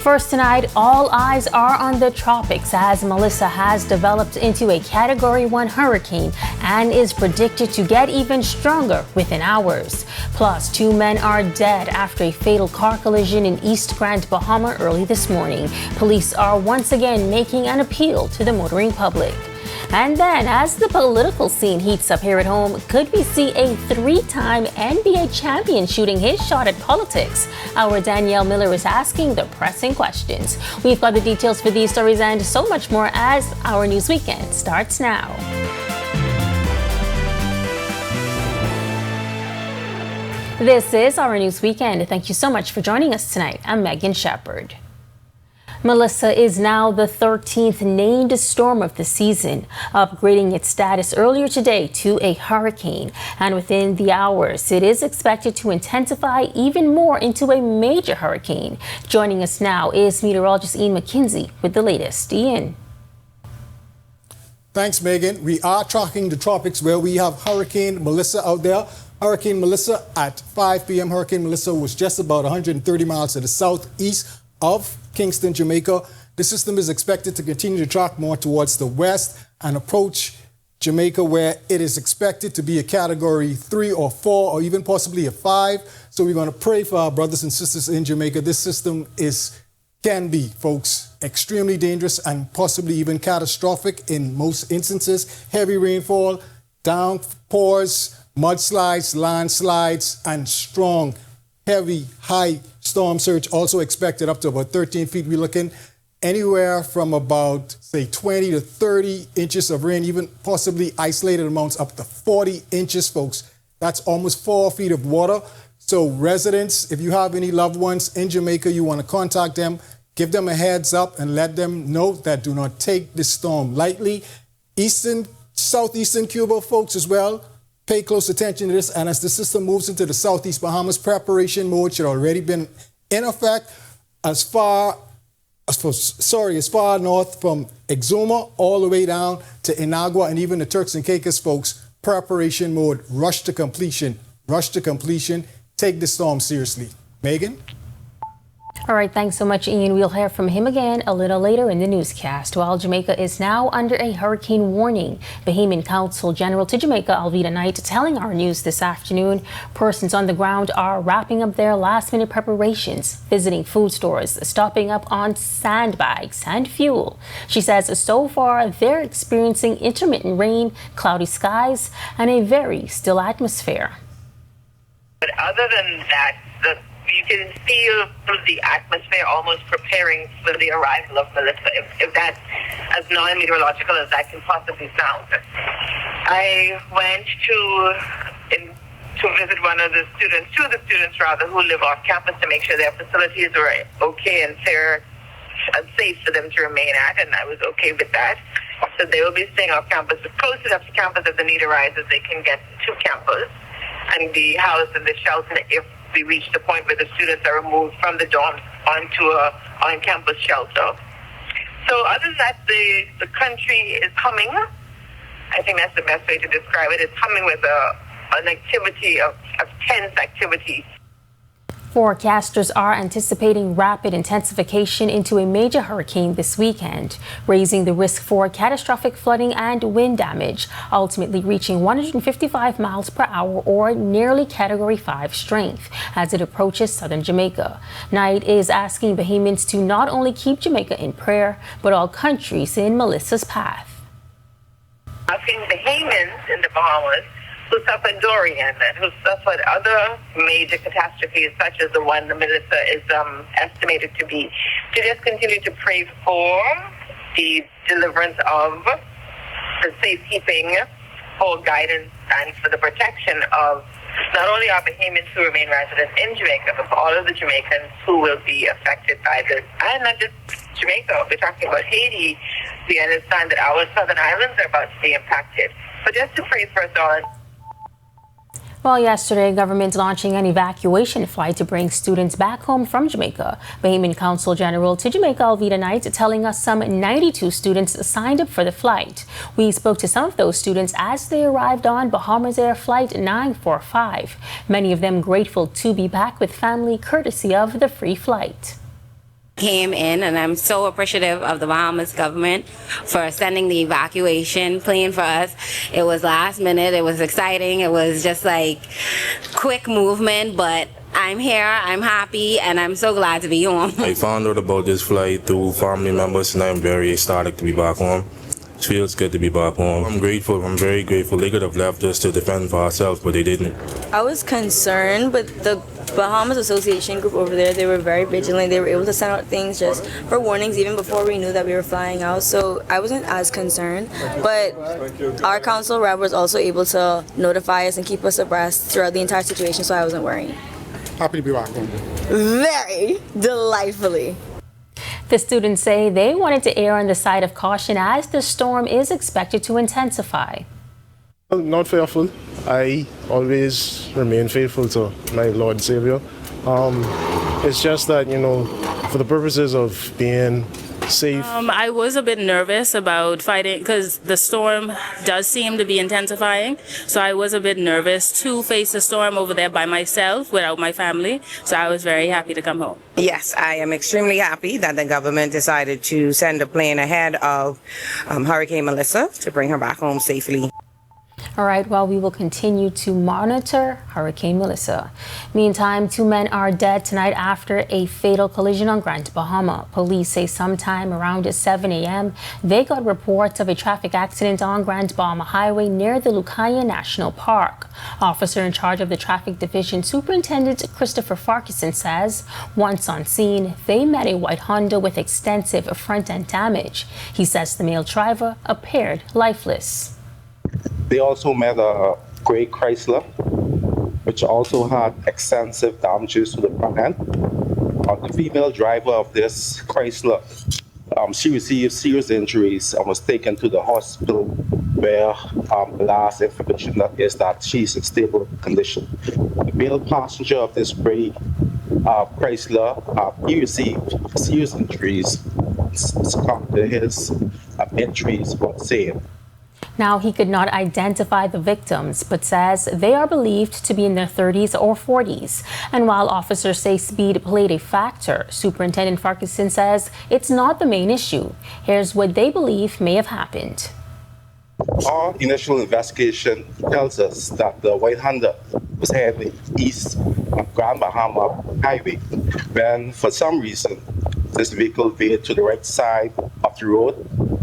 First tonight, all eyes are on the tropics as Melissa has developed into a Category 1 hurricane and is predicted to get even stronger within hours. Plus, 2 men are dead after a fatal car collision in East Grand, Bahama early this morning. Police are once again making an appeal to the motoring public. And then, as the political scene heats up here at home, could we see a 3-time NBA champion shooting his shot at politics? Our Danielle Miller is asking the pressing questions. We've got the details for these stories and so much more as Our News Weekend starts now. This is Our News Weekend. Thank you so much for joining us tonight. I'm Megan Shepard. Melissa is now the 13th named storm of the season, upgrading its status earlier today to a hurricane. And within the hours, it is expected to intensify even more into a major hurricane. Joining us now is meteorologist Ian McKenzie with the latest. Ian. Thanks, Megan. We are tracking the tropics where we have Hurricane Melissa out there. Hurricane Melissa at 5 p.m. Hurricane Melissa was just about 130 miles to the southeast of Kingston, Jamaica. The system is expected to continue to track more towards the west and approach Jamaica, where it is expected to be a Category 3 or 4 or even possibly a 5. So we're going to pray for our brothers and sisters in Jamaica. This system can be, folks, extremely dangerous and possibly even catastrophic in most instances. Heavy rainfall, downpours, mudslides, landslides, and strong, heavy, high storm surge also expected up to about 13 feet. We're looking anywhere from about, say, 20 to 30 inches of rain, even possibly isolated amounts up to 40 inches, folks. That's almost 4 feet of water. So residents, if you have any loved ones in Jamaica, you want to contact them, give them a heads up and let them know that do not take this storm lightly. Southeastern Cuba, folks, as well. Pay close attention to this, and as the system moves into the southeast Bahamas, preparation mode should already been in effect as far north from Exuma all the way down to Inagua and even the Turks and Caicos, folks. Preparation mode, rush to completion, take the storm seriously. Megan? All right, thanks so much, Ian. We'll hear from him again a little later in the newscast. While Jamaica is now under a hurricane warning, Bahamian Consul General to Jamaica, Alveda Knight, telling Our News this afternoon, persons on the ground are wrapping up their last-minute preparations, visiting food stores, stopping up on sandbags and fuel. She says so far they're experiencing intermittent rain, cloudy skies, and a very still atmosphere. But other than that, you can feel the atmosphere almost preparing for the arrival of Melissa, if that's as non-meteorological as that can possibly sound. I went to visit one of the students, two of the students rather, who live off campus to make sure their facilities were okay and fair and safe for them to remain at, and I was okay with that. So they will be staying off campus, as close enough to campus if the need arises, they can get to campus and be housed in the shelter if we reach the point where the students are removed from the dorms onto a on-campus shelter. So other than that, the country is humming. I think that's the best way to describe it. It's humming with an activity of tense activity. Forecasters are anticipating rapid intensification into a major hurricane this weekend, raising the risk for catastrophic flooding and wind damage, ultimately reaching 155 miles per hour or nearly Category 5 strength as it approaches southern Jamaica. Knight is asking Bahamians to not only keep Jamaica in prayer, but all countries in Melissa's path. Asking Bahamians in the Bahamas who suffered Dorian and who suffered other major catastrophes such as the one the Melissa is estimated to be, to just continue to pray for the deliverance of the safekeeping, for guidance, and for the protection of not only our Bahamians who remain residents in Jamaica, but for all of the Jamaicans who will be affected by this. And not just Jamaica, we're talking about Haiti. We understand that our southern islands are about to be impacted. But just to pray for us all. Well, yesterday, government launching an evacuation flight to bring students back home from Jamaica. Bahamian Consul General to Jamaica, Alveda Knight, telling us some 92 students signed up for the flight. We spoke to some of those students as they arrived on Bahamas Air Flight 945. Many of them grateful to be back with family courtesy of the free flight. came in, and I'm so appreciative of the Bahamas government for sending the evacuation plane for us. It was last minute, it was exciting, it was just like quick movement, but I'm here, I'm happy, and I'm so glad to be home. I found out about this flight through family members, and I'm very ecstatic to be back home. It feels good to be back home. I'm grateful, I'm very grateful. They could have left us to defend for ourselves, but they didn't. I was concerned, but the Bahamas Association group over there, they were very vigilant. They were able to send out things just for warnings even before we knew that we were flying out. So I wasn't as concerned. But our council rep was also able to notify us and keep us abreast throughout the entire situation, so I wasn't worrying. Happy to be back home. Very delightfully. The students say they wanted to err on the side of caution as the storm is expected to intensify. Not fearful. I always remain faithful to my Lord and Savior. It's just that, for the purposes of being safe. I was a bit nervous about fighting because the storm does seem to be intensifying. So I was a bit nervous to face the storm over there by myself without my family. So I was very happy to come home. Yes, I am extremely happy that the government decided to send a plane ahead of Hurricane Melissa to bring her back home safely. All right, well, we will continue to monitor Hurricane Melissa. Meantime, 2 men are dead tonight after a fatal collision on Grand Bahama. Police say sometime around 7 a.m., they got reports of a traffic accident on Grand Bahama Highway near the Lucaya National Park. Officer in charge of the Traffic Division, Superintendent Christopher Farquharson, says once on scene, they met a white Honda with extensive front-end damage. He says the male driver appeared lifeless. They also met a gray Chrysler, which also had extensive damages to the front end. The female driver of this Chrysler, she received serious injuries and was taken to the hospital where the last information is that she's in stable condition. The male passenger of this gray Chrysler, he received serious injuries, succumbed to his injuries from scene. Now, he could not identify the victims, but says they are believed to be in their 30s or 40s. And while officers say speed played a factor, Superintendent Farquharson says it's not the main issue. Here's what they believe may have happened. Our initial investigation tells us that the white Honda was heading east of Grand Bahama Highway when, for some reason, this vehicle veered to the right side of the road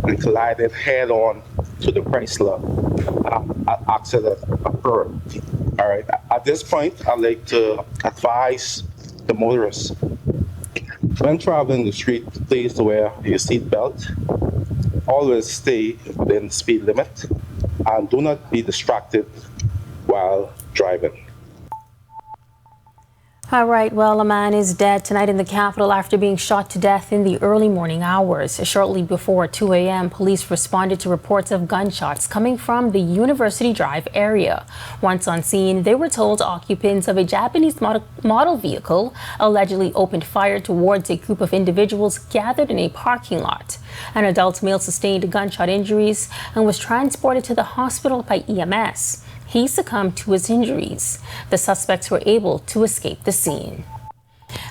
and collided head-on to the Chrysler. Accident occurred. All right. At this point, I'd like to advise the motorists when traveling the street, please wear your seatbelt. Always stay within the speed limit and do not be distracted while driving. All right, well, a man is dead tonight in the capital after being shot to death in the early morning hours. Shortly before 2 a.m., police responded to reports of gunshots coming from the University Drive area. Once on scene, they were told occupants of a Japanese model vehicle allegedly opened fire towards a group of individuals gathered in a parking lot. An adult male sustained gunshot injuries and was transported to the hospital by EMS. He succumbed to his injuries. The suspects were able to escape the scene.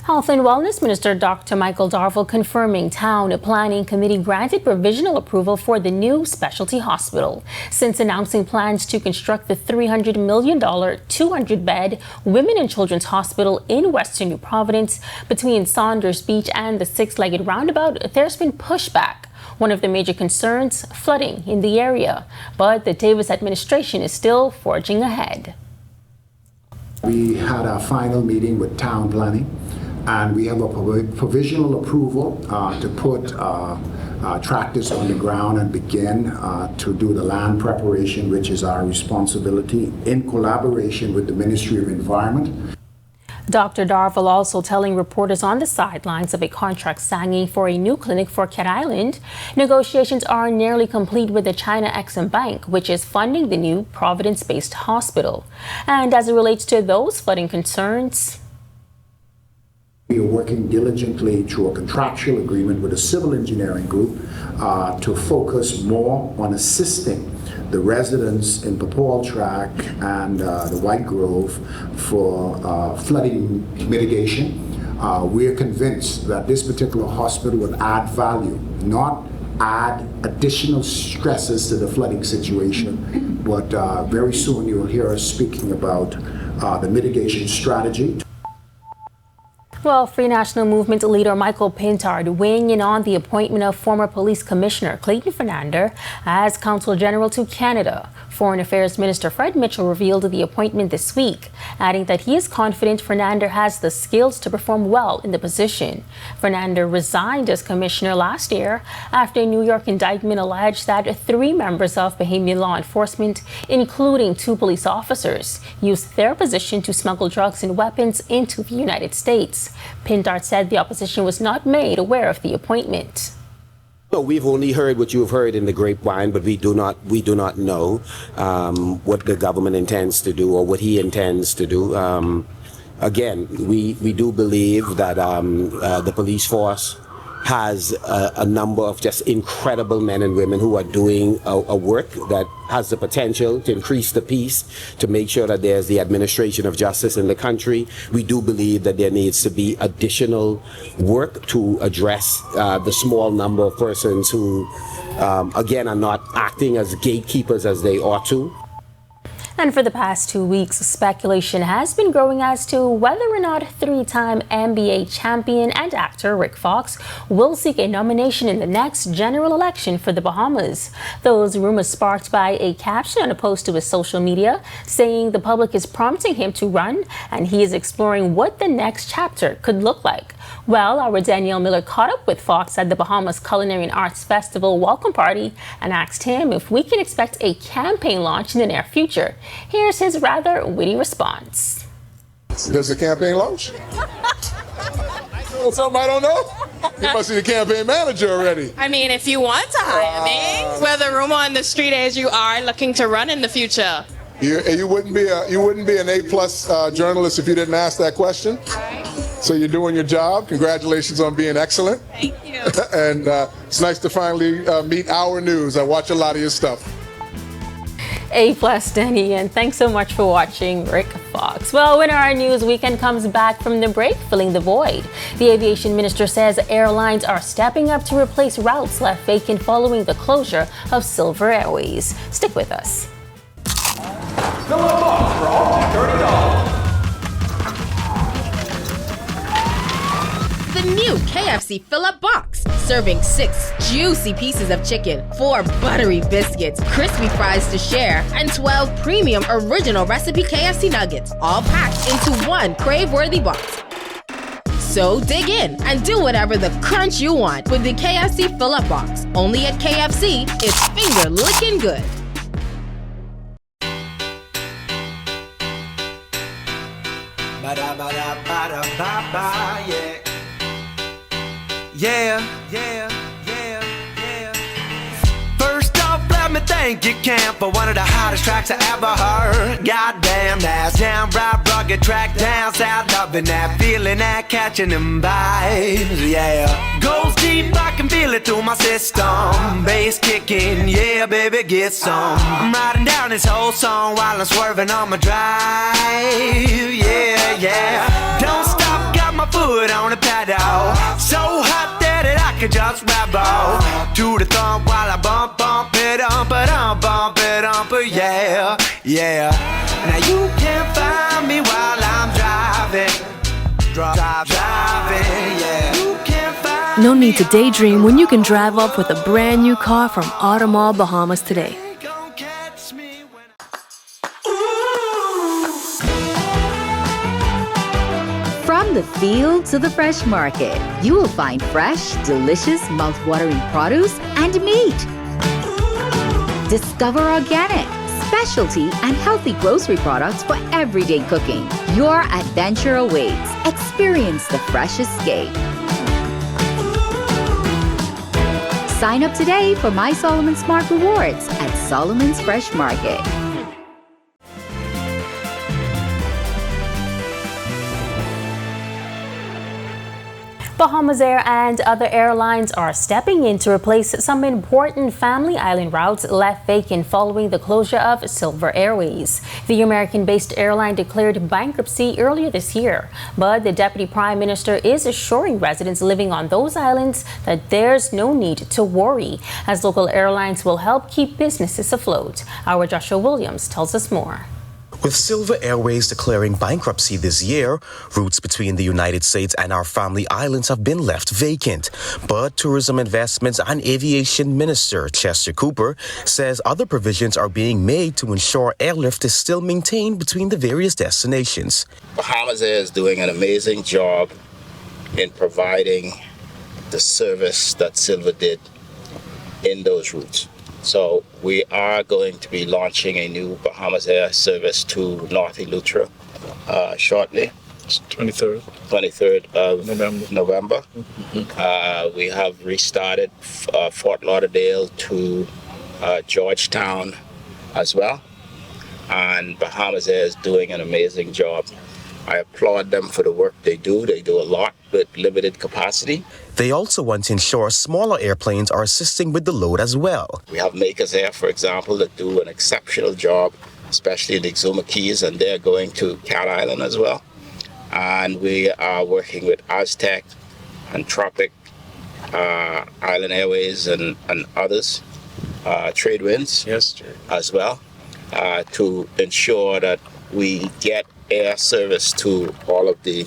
Health and Wellness Minister Dr. Michael Darville confirming Town Planning Committee granted provisional approval for the new specialty hospital. Since announcing plans to construct the $300 million 200-bed Women and Children's Hospital in Western New Providence between Saunders Beach and the Six-Legged Roundabout, there's been pushback. One of the major concerns, flooding in the area. But the Davis administration is still forging ahead. We had our final meeting with Town Planning, and we have a provisional approval to put tractors on the ground and begin to do the land preparation, which is our responsibility in collaboration with the Ministry of Environment. Dr. Darville also telling reporters on the sidelines of a contract signing for a new clinic for Cat Island. Negotiations are nearly complete with the China Exim Bank, which is funding the new Providence-based hospital. And as it relates to those flooding concerns, we are working diligently through a contractual agreement with a civil engineering group to focus more on assisting the residents in Papawal Track and the White Grove for flooding mitigation. We're convinced that this particular hospital will add value, not add additional stresses to the flooding situation, but very soon you'll hear us speaking about the mitigation strategy. Well, Free National Movement leader Michael Pintard weighing in on the appointment of former Police Commissioner Clayton Fernander as Consul General to Canada. Foreign Affairs Minister Fred Mitchell revealed the appointment this week, adding that he is confident Fernander has the skills to perform well in the position. Fernander resigned as commissioner last year after a New York indictment alleged that 3 members of Bahamian law enforcement, including 2 police officers, used their position to smuggle drugs and weapons into the United States. Pintard said the opposition was not made aware of the appointment. No, we've only heard what you've heard in the grapevine, but we do not know what the government intends to do or what he intends to do. Again, we do believe that the police force has a number of just incredible men and women who are doing a work that has the potential to increase the peace, to make sure that there's the administration of justice in the country. We do believe that there needs to be additional work to address the small number of persons who, again, are not acting as gatekeepers as they ought to. And for the past 2 weeks, speculation has been growing as to whether or not 3-time NBA champion and actor Rick Fox will seek a nomination in the next general election for the Bahamas. Those rumors sparked by a caption on a post to his social media saying the public is prompting him to run and he is exploring what the next chapter could look like. Well, our Danielle Miller caught up with Fox at the Bahamas Culinary and Arts Festival welcome party and asked him if we can expect a campaign launch in the near future. Here's his rather witty response. There's a campaign launch? Something I don't know? You must be the campaign manager already. I mean, if you want to hire me, we're the rumor on the street as you are looking to run in the future. You wouldn't be an A-plus journalist if you didn't ask that question. Right. So you're doing your job. Congratulations on being excellent. Thank you. And it's nice to finally meet Our News. I watch a lot of your stuff. A-plus, Danny, and thanks so much for watching Rick Fox. Well, when our news weekend comes back from the break, filling the void. The aviation minister says airlines are stepping up to replace routes left vacant following the closure of Silver Airways. Stick with us. Fill up box for all $30. The new KFC fill-up box, serving 6 juicy pieces of chicken, 4 buttery biscuits, crispy fries to share, and 12 premium original recipe KFC nuggets, all packed into one crave-worthy box. So dig in and do whatever the crunch you want with the KFC fill-up box. Only at KFC, it's finger-licking good. Ba-da-ba-da-ba-da-ba-ba, yeah. Yeah. First off, let me thank you, Camp, for one of the hottest tracks I ever heard. Goddamn, that's downright rugged track down south, loving that feeling, that catching them vibes, yeah. Goes deep, I can feel it through my system. Bass kicking, yeah, baby, get some. I'm riding down this whole song while I'm swerving on my drive, yeah. Don't stop, got my foot on the pedal. So hot that I could just rap off to the thump while I bump it up, yeah. Now you can't find me while I'm driving, yeah. You can't find No need to daydream when you can drive off with a brand new car from Automall Bahamas today. From the field to the fresh market, you will find fresh, delicious, mouth-watering produce and meat. Discover organic, specialty, and healthy grocery products for everyday cooking. Your adventure awaits. Experience the fresh escape. Sign up today for My Solomon Smart Rewards at Solomon's Fresh Market. Bahamas Air and other airlines are stepping in to replace some important family island routes left vacant following the closure of Silver Airways. The American-based airline declared bankruptcy earlier this year, but the Deputy Prime Minister is assuring residents living on those islands that there's no need to worry, as local airlines will help keep businesses afloat. Our Joshua Williams tells us more. With Silver Airways declaring bankruptcy this year, routes between the United States and our family islands have been left vacant. But Tourism Investments and Aviation Minister Chester Cooper says other provisions are being made to ensure airlift is still maintained between the various destinations. Bahamas Air is doing an amazing job in providing the service that Silver did in those routes. So we are going to be launching a new Bahamas Air service to North Eleuthera shortly. 23rd of November. We have restarted Fort Lauderdale to Georgetown as well. And Bahamas Air is doing an amazing job. I applaud them for the work they do. They do a lot with limited capacity. They also want to ensure smaller airplanes are assisting with the load as well. We have Makers Air, for example, that do an exceptional job, especially in the Exuma Keys, and they're going to Cat Island as well. And we are working with Aztec and Tropic, Island Airways, and others, Trade Winds as well, to ensure that we get air service to all of the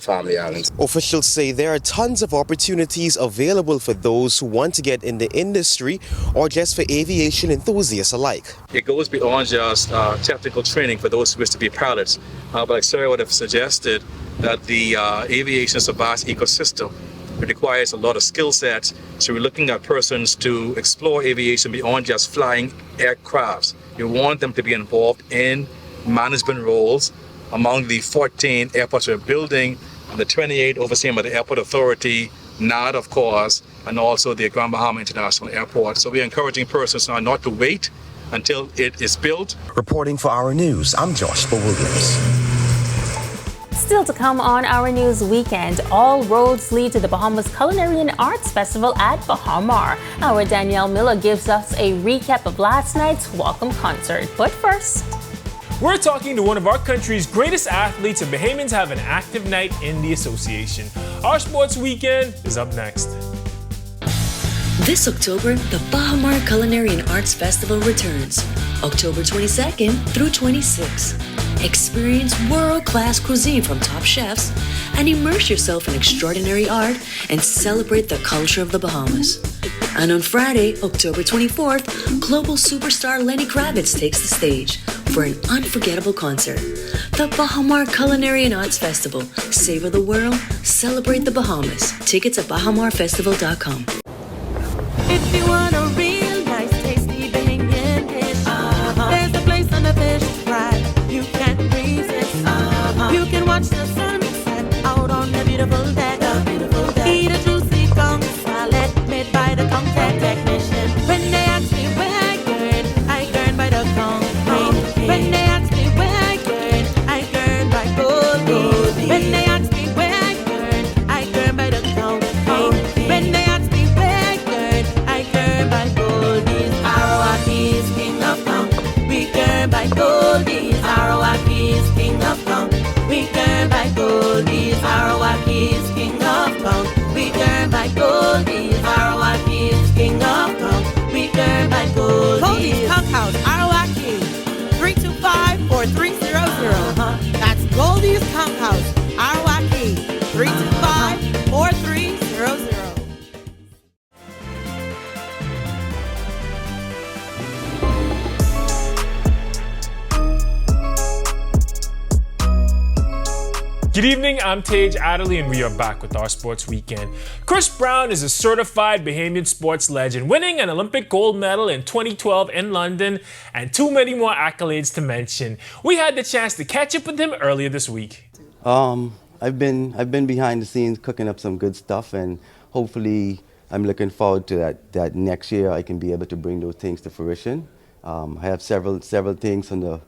family islands. Officials say there are tons of opportunities available for those who want to get in the industry or just for aviation enthusiasts alike. It goes beyond just technical training for those who wish to be pilots. But like Sarah would have suggested, that the aviation is a vast ecosystem. It requires a lot of skill sets. So we're looking at persons to explore aviation beyond just flying aircrafts. You want them to be involved in management roles among the 14 airports we're building, and the 28 overseen by the Airport Authority, NAD, of course, and also the Grand Bahama International Airport. So we're encouraging persons now not to wait until it is built. Reporting for Our News, I'm Joshua Williams. Still to come on Our News Weekend, all roads lead to the Bahamas Culinary and Arts Festival at Bahama. Our Danielle Miller gives us a recap of last night's welcome concert. But first, we're talking to one of our country's greatest athletes, and Bahamians have an active night in the association. Our sports weekend is up next. This October, the Bahama Culinary and Arts Festival returns, October 22nd through 26th. Experience world-class cuisine from top chefs and immerse yourself in extraordinary art and celebrate the culture of the Bahamas. And on Friday, October 24th, global superstar Lenny Kravitz takes the stage for an unforgettable concert. The Bahama Culinary and Arts Festival. Savor the world, celebrate the Bahamas. Tickets at bahamarfestival.com. If you want a real nice, tasty Bahamian dish, there's a place on the fish fry you can't resist. You can watch the sunset out on the beautiful deck. Eat a juicy conch salad made by the contact technician. When they ask me where I gurn by the conch. When they ask me where I gurn by Goldie. When they ask me where I gurn by the conch. When they ask me where I gurn by Goldie's. Arawaki's king of conch. We gurn by Goldie's. Arawaki's king of conch. We gurn by Goldie's. Arawaki's king of conch. We gurn by Goldie's. Arawaki's king of conch. We gurn by Goldie's. Goldie's Conch House, Arawaki. 325-4300. That's Goldie's Conch House, Arawaki. 325-4300. Good evening, I'm Tage Adderley, and we are back with our sports weekend. Chris Brown is a certified Bahamian sports legend, winning an Olympic gold medal in 2012 in London, and too many more accolades to mention. We had the chance to catch up with him earlier this week. I've been behind the scenes cooking up some good stuff, and hopefully I'm looking forward to that next year I can be able to bring those things to fruition. I have several things on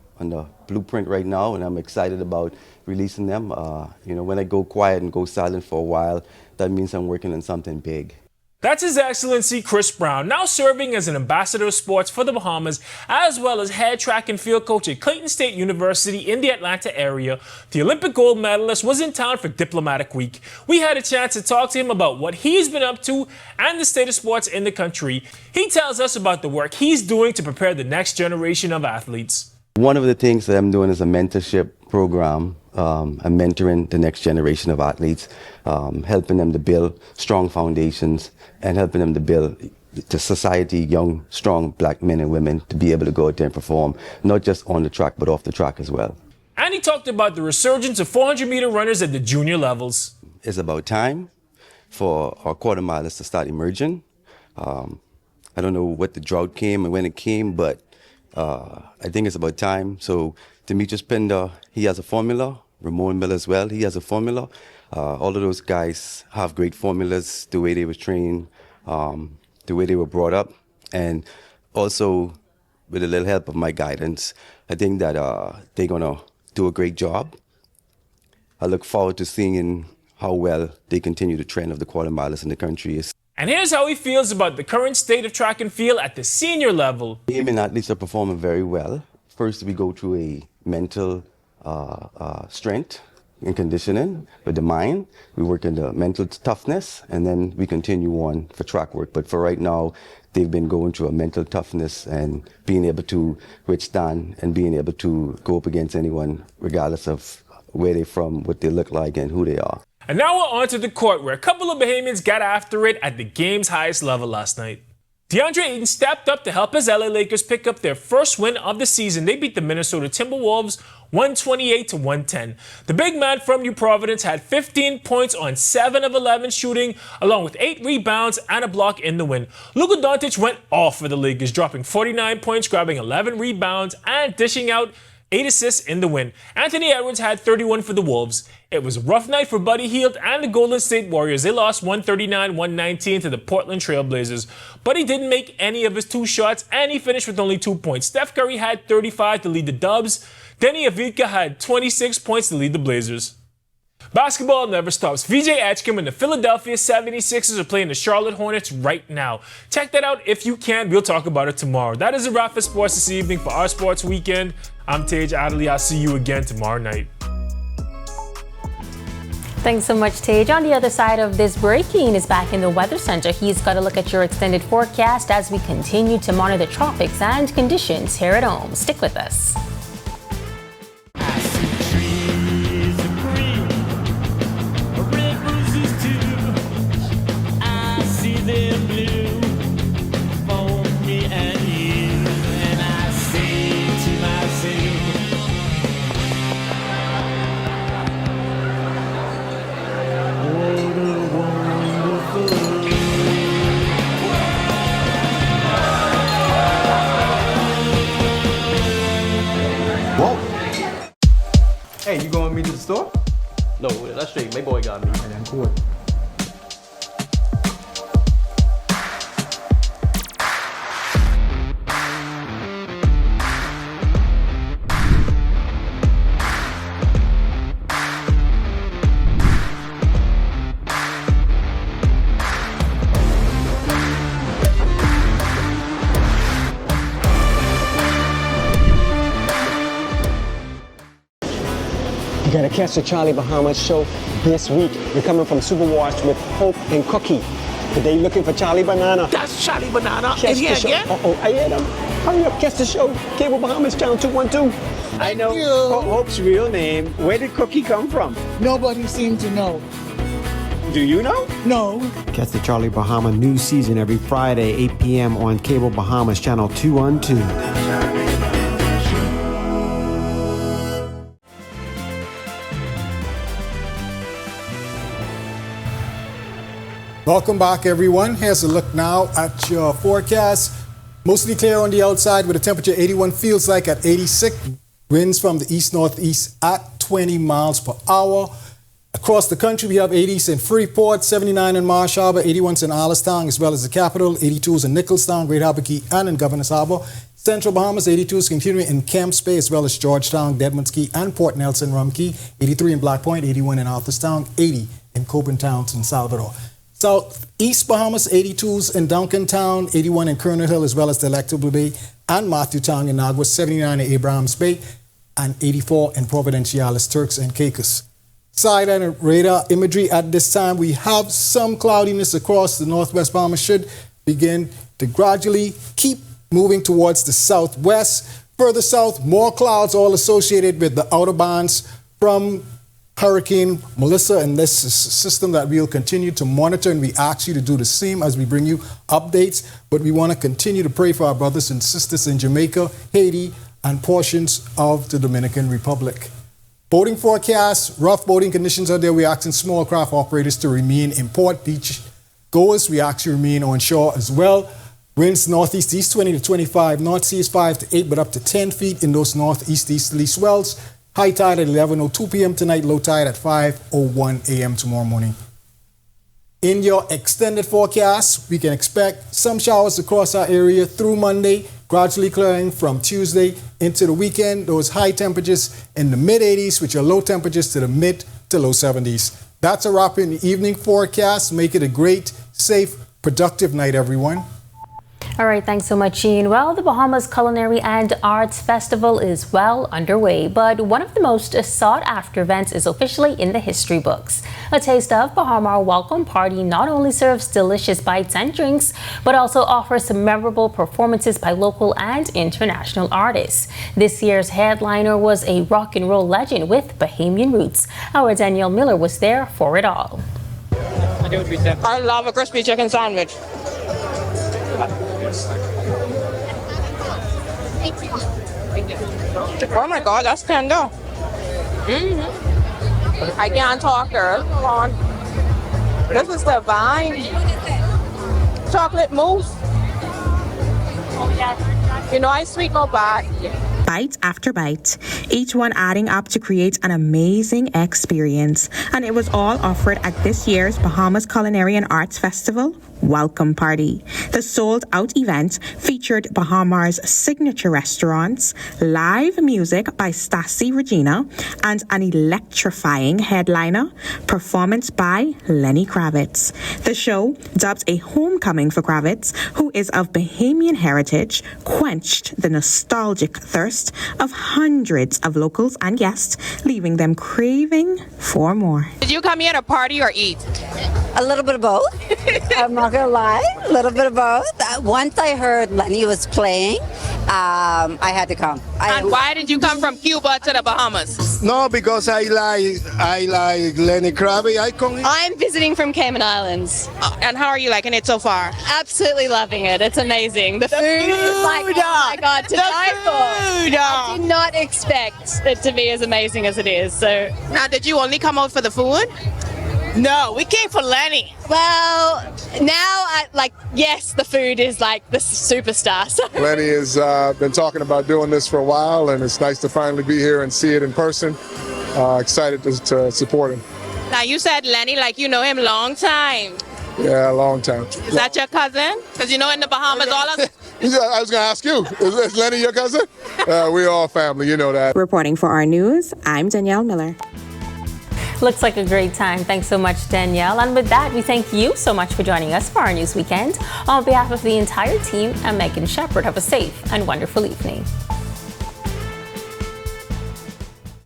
blueprint right now, and I'm excited about releasing them. When I go quiet and go silent for a while, that means I'm working on something big. That's His Excellency Chris Brown, now serving as an ambassador of sports for the Bahamas, as well as head track and field coach at Clayton State University in the Atlanta area. The Olympic gold medalist was in town for Diplomatic Week. We had a chance to talk to him about what he's been up to and the state of sports in the country. He tells us about the work he's doing to prepare the next generation of athletes. One of the things that I'm doing is a mentorship program. I'm mentoring the next generation of athletes, helping them to build strong foundations and helping them to build the society, young, strong black men and women to be able to go out there and perform, not just on the track, but off the track as well. And he talked about the resurgence of 400-meter runners at the junior levels. It's about time for our quarter milers to start emerging. I don't know what the drought came and when it came, but I think it's about time. So Demetrius Pender, he has a formula. Ramon Miller as well, he has a formula. All of those guys have great formulas, the way they were trained, the way they were brought up. And also, with a little help of my guidance, I think that they're going to do a great job. I look forward to seeing how well they continue the trend of the quarter milers in the country. And here's how he feels about the current state of track and field at the senior level. Women athletes are performing very well. First, we go through a mental strength and conditioning with the mind. We work in the mental toughness, and then we continue on for track work. But for right now, they've been going through a mental toughness and being able to withstand and being able to go up against anyone, regardless of where they're from, what they look like, and who they are. And now we're on to the court, where a couple of Bahamians got after it at the game's highest level last night. DeAndre Ayton stepped up to help his LA Lakers pick up their first win of the season. They beat the Minnesota Timberwolves 128-110. The big man from New Providence had 15 points on 7 of 11 shooting, along with 8 rebounds and a block in the win. Luka Doncic went off for the Lakers, dropping 49 points, grabbing 11 rebounds, and dishing out 8 assists in the win. Anthony Edwards had 31 for the Wolves. It was a rough night for Buddy Hield and the Golden State Warriors. They lost 139-119 to the Portland Trail Blazers. Buddy didn't make any of his 2 shots, and he finished with only 2 points. Steph Curry had 35 to lead the Dubs. Denny Avdija had 26 points to lead the Blazers. Basketball never stops. Vijay Etchcom and the Philadelphia 76ers are playing the Charlotte Hornets right now. Check that out if you can. We'll talk about it tomorrow. That is a wrap for sports this evening. For our sports weekend, I'm Tej Adderley. I'll see you again tomorrow night. Thanks so much, Tej. On the other side of this break, Ian is back in the Weather Center. He's got a look at your extended forecast as we continue to monitor the tropics and conditions here at home. Stick with us. Hey, you going with me to the store? No, that's straight. My boy got me. And then cool. You gotta catch the Charlie Bahamas show this week. We're coming from Superwash with Hope and Cookie. Today looking for Charlie Banana. That's Charlie Banana. Catch Is he the show. again? I hear them. Hurry up, catch the show. Cable Bahamas Channel 212. I know Hope's real name. Where did Cookie come from? Nobody seems to know. Do you know? No. Catch the Charlie Bahama new season every Friday, 8 p.m. on Cable Bahamas Channel 212. Welcome back, everyone. Here's a look now at your forecast. Mostly clear on the outside with a temperature 81, feels like at 86. Winds from the east-northeast at 20 miles per hour. Across the country, we have 80s in Freeport, 79 in Marsh Harbor, 81s in Allenstown, as well as the capital, 82s in Nicholstown, Great Harbor Key, and in Governors Harbor. Central Bahamas 82s continuing in Camps Bay as well as Georgetown, Deadman's Key, and Port Nelson, Rum Key. 83 in Black Point, 81 in Arthurstown, 80 in Coburn Town, San Salvador. Southeast Bahamas 82s in Duncantown, 81 in Colonel Hill as well as Delectable Bay and Matthewtown in Nagua, 79 in Abrahams Bay, and 84 in Providenciales, Turks and Caicos. Side and radar imagery at this time, we have some cloudiness across the northwest Bahamas, should begin to gradually keep moving towards the southwest. Further south, more clouds, all associated with the outer bands from Hurricane Melissa, and this is a system that we'll continue to monitor, and we ask you to do the same as we bring you updates. But we want to continue to pray for our brothers and sisters in Jamaica, Haiti, and portions of the Dominican Republic. Boating forecast, rough boating conditions out there. We're asking small craft operators to remain in port. Beach goers, we ask you to remain on shore as well. Winds northeast east 20 to 25, north sea is 5 to 8, but up to 10 feet in those northeast easterly swells. High tide at 11:02 p.m. tonight, low tide at 5:01 a.m. tomorrow morning. In your extended forecast, we can expect some showers across our area through Monday, gradually clearing from Tuesday into the weekend. Those high temperatures in the mid-80s, which are low temperatures to the mid to low 70s. That's a wrap in the evening forecast. Make it a great, safe, productive night, everyone. All right, thanks so much, Sheen. Well, the Bahamas Culinary and Arts Festival is well underway, but one of the most sought-after events is officially in the history books. A Taste of Bahama Welcome Party not only serves delicious bites and drinks, but also offers some memorable performances by local and international artists. This year's headliner was a rock and roll legend with Bahamian roots. Our Danielle Miller was there for it all. I love a crispy chicken sandwich. Oh my God, that's tender. I can't talk, girl. Come on. This is divine. Chocolate mousse. You know, I sweet no bad. Bite after bite, each one adding up to create an amazing experience. And it was all offered at this year's Bahamas Culinary and Arts Festival Welcome Party. The sold-out event featured Bahamas' signature restaurants, live music by Stassi Regina, and an electrifying headliner, performance by Lenny Kravitz. The show, dubbed a homecoming for Kravitz, who is of Bahamian heritage, quenched the nostalgic thirst of hundreds of locals and guests, leaving them craving for more. Did you come here to party or eat? A little bit of both. I'm not gonna lie, a little bit of both. Once I heard Lenny was playing, I had to come. And why did you come from Cuba to the Bahamas? No, because I like Lenny Kravitz. I'm visiting from Cayman Islands. And how are you liking it so far? Absolutely loving it. It's amazing. The food is like, oh my God, to die for. I did not expect it to be as amazing as it is. So now, did you only come out for the food? No, we came for Lenny. Well, now, yes, the food is like the superstar. So. Lenny has been talking about doing this for a while, and it's nice to finally be here and see it in person. Excited to support him. Now, you said Lenny like you know him long time. Yeah, a long time. Is that your cousin? Because you know in the Bahamas, all of I was going to ask you, is Lenny your cousin? We're all family, you know that. Reporting for our news, I'm Danielle Miller. Looks like a great time. Thanks so much, Danielle. And with that, we thank you so much for joining us for our News Weekend. On behalf of the entire team, I'm Megan Shepherd. Have a safe and wonderful evening.